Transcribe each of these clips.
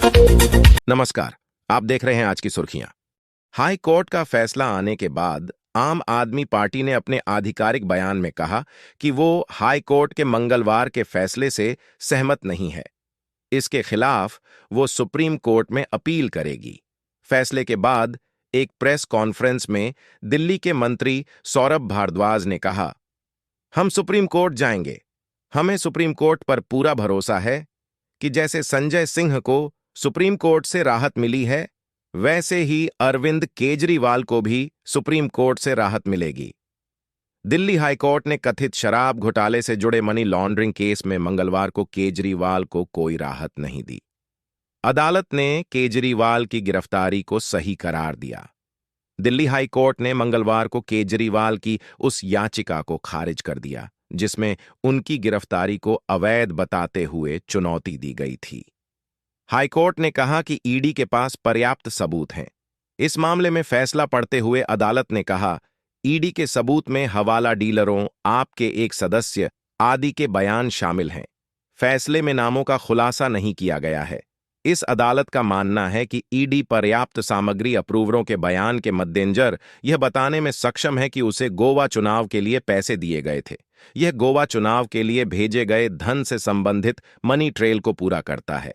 नमस्कार। आप देख रहे हैं आज की सुर्खियां। हाई कोर्ट का फैसला आने के बाद आम आदमी पार्टी ने अपने आधिकारिक बयान में कहा कि वो हाई कोर्ट के मंगलवार के फैसले से सहमत नहीं है। इसके खिलाफ वो सुप्रीम कोर्ट में अपील करेगी। फैसले के बाद एक प्रेस कॉन्फ्रेंस में दिल्ली के मंत्री सौरभ भारद्वाज ने कहा, हम सुप्रीम कोर्ट जाएंगे। हमें सुप्रीम कोर्ट पर पूरा भरोसा है कि जैसे संजय सिंह को सुप्रीम कोर्ट से राहत मिली है, वैसे ही अरविंद केजरीवाल को भी सुप्रीम कोर्ट से राहत मिलेगी। दिल्ली हाईकोर्ट ने कथित शराब घोटाले से जुड़े मनी लॉन्ड्रिंग केस में मंगलवार को केजरीवाल को कोई राहत नहीं दी। अदालत ने केजरीवाल की गिरफ्तारी को सही करार दिया। दिल्ली हाई कोर्ट ने मंगलवार को केजरीवाल की उस याचिका को खारिज कर दिया जिसमें उनकी गिरफ्तारी को अवैध बताते हुए चुनौती दी गई थी। हाईकोर्ट ने कहा कि ईडी के पास पर्याप्त सबूत हैं। इस मामले में फैसला पढ़ते हुए अदालत ने कहा, ईडी के सबूत में हवाला डीलरों, आपके एक सदस्य आदि के बयान शामिल हैं। फैसले में नामों का खुलासा नहीं किया गया है। इस अदालत का मानना है कि ईडी पर्याप्त सामग्री अप्रूवरों के बयान के मद्देनजर यह बताने में सक्षम है कि उसे गोवा चुनाव के लिए पैसे दिए गए थे। यह गोवा चुनाव के लिए भेजे गए धन से संबंधित मनी ट्रेल को पूरा करता है।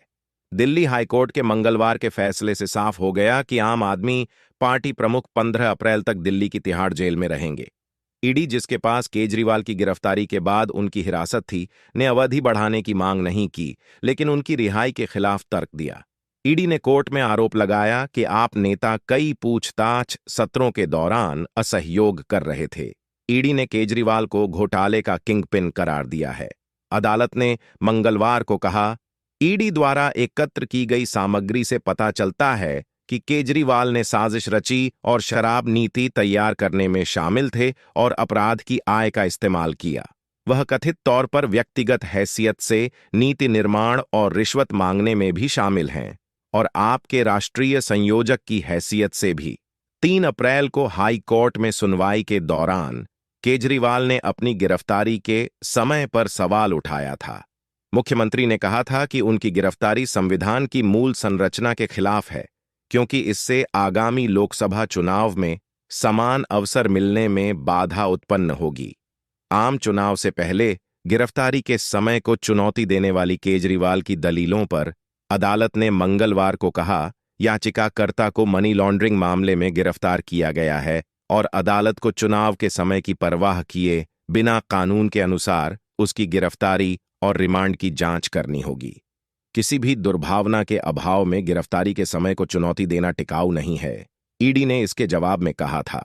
दिल्ली हाईकोर्ट के मंगलवार के फैसले से साफ हो गया कि आम आदमी पार्टी प्रमुख 15 अप्रैल तक दिल्ली की तिहाड़ जेल में रहेंगे। ईडी, जिसके पास केजरीवाल की गिरफ्तारी के बाद उनकी हिरासत थी, ने अवधि बढ़ाने की मांग नहीं की, लेकिन उनकी रिहाई के खिलाफ तर्क दिया। ईडी ने कोर्ट में आरोप लगाया कि आप नेता कई पूछताछ सत्रों के दौरान असहयोग कर रहे थे। ईडी ने केजरीवाल को घोटाले का किंगपिन करार दिया है। अदालत ने मंगलवार को कहा, ईडी द्वारा एकत्र की गई सामग्री से पता चलता है कि केजरीवाल ने साजिश रची और शराब नीति तैयार करने में शामिल थे और अपराध की आय का इस्तेमाल किया। वह कथित तौर पर व्यक्तिगत हैसियत से नीति निर्माण और रिश्वत मांगने में भी शामिल हैं और आपके राष्ट्रीय संयोजक की हैसियत से भी। 3 अप्रैल को हाई कोर्ट में सुनवाई के दौरान केजरीवाल ने अपनी गिरफ्तारी के समय पर सवाल उठाया था। मुख्यमंत्री ने कहा था कि उनकी गिरफ्तारी संविधान की मूल संरचना के खिलाफ है, क्योंकि इससे आगामी लोकसभा चुनाव में समान अवसर मिलने में बाधा उत्पन्न होगी। आम चुनाव से पहले गिरफ्तारी के समय को चुनौती देने वाली केजरीवाल की दलीलों पर अदालत ने मंगलवार को कहा, याचिकाकर्ता को मनी लॉन्ड्रिंग मामले में गिरफ्तार किया गया है और अदालत को चुनाव के समय की परवाह किए बिना कानून के अनुसार उसकी गिरफ्तारी और रिमांड की जांच करनी होगी। किसी भी दुर्भावना के अभाव में गिरफ्तारी के समय को चुनौती देना टिकाऊ नहीं है, ईडी ने इसके जवाब में कहा था।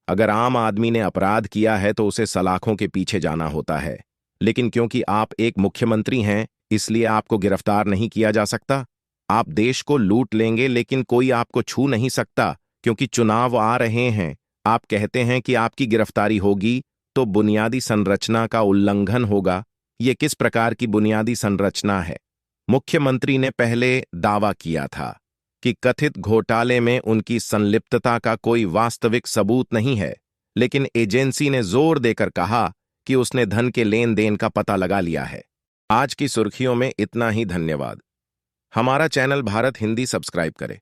अगर आम आदमी ने अपराध किया है तो उसे सलाखों के पीछे जाना होता है, लेकिन क्योंकि आप एक मुख्यमंत्री हैं, इसलिए आपको गिरफ्तार नहीं किया जा सकता। आप देश को लूट लेंगे लेकिन कोई आपको छू नहीं सकता, क्योंकि चुनाव आ रहे हैं। आप कहते हैं कि आपकी गिरफ्तारी होगी तो बुनियादी संरचना का उल्लंघन होगा। ये किस प्रकार की बुनियादी संरचना है? मुख्यमंत्री ने पहले दावा किया था कि कथित घोटाले में उनकी संलिप्तता का कोई वास्तविक सबूत नहीं है, लेकिन एजेंसी ने जोर देकर कहा कि उसने धन के लेन देन का पता लगा लिया है। आज की सुर्खियों में इतना ही। धन्यवाद। हमारा चैनल भारत हिंदी सब्सक्राइब करें।